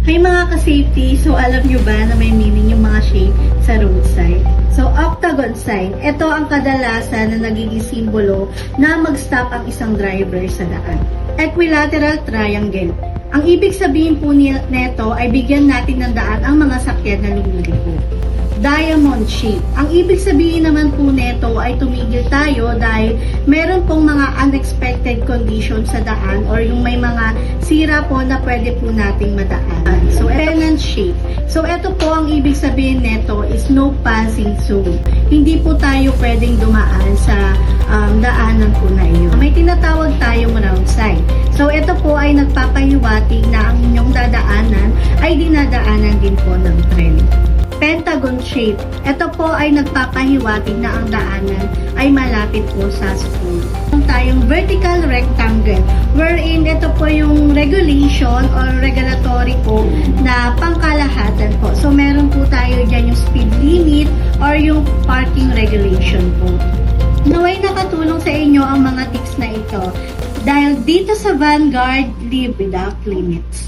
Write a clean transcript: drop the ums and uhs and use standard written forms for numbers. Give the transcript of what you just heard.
Hey mga ka-safety, so alam nyo ba na may meaning yung mga shape sa roadside? So octagon sign, ito ang kadalasan na nagiging simbolo na mag-stop ang isang driver sa daan. Equilateral triangle. Ang ibig sabihin po nito ay bigyan natin ng daan ang mga sakyan na lumiliko. Diamond shape. Ang ibig sabihin naman po nito ay tumigil tayo dahil meron pong mga unexpected conditions sa daan or yung may mga sira po na pwede po nating madaan. So, pennant shape. So, ito po ang ibig sabihin nito is no passing zone. Hindi po tayo pwedeng dumaan sa daanan po na iyon. May tinatawag tayong round sign. So, ito po ay nagpapahiwatig na ang inyong dadaanan ay dinadaanan din po ng tren. Pentagon shape. Ito po ay nagpapahiwatig na ang daanan ay malapit po sa school. Tayong vertical rectangle wherein ito po yung regulation or regulatory po na pangkalahatan po. So meron po tayo dyan yung speed limit or yung parking regulation po. Naway nakatulong sa inyo ang mga tips na ito dahil dito sa Vanguard, live without limits.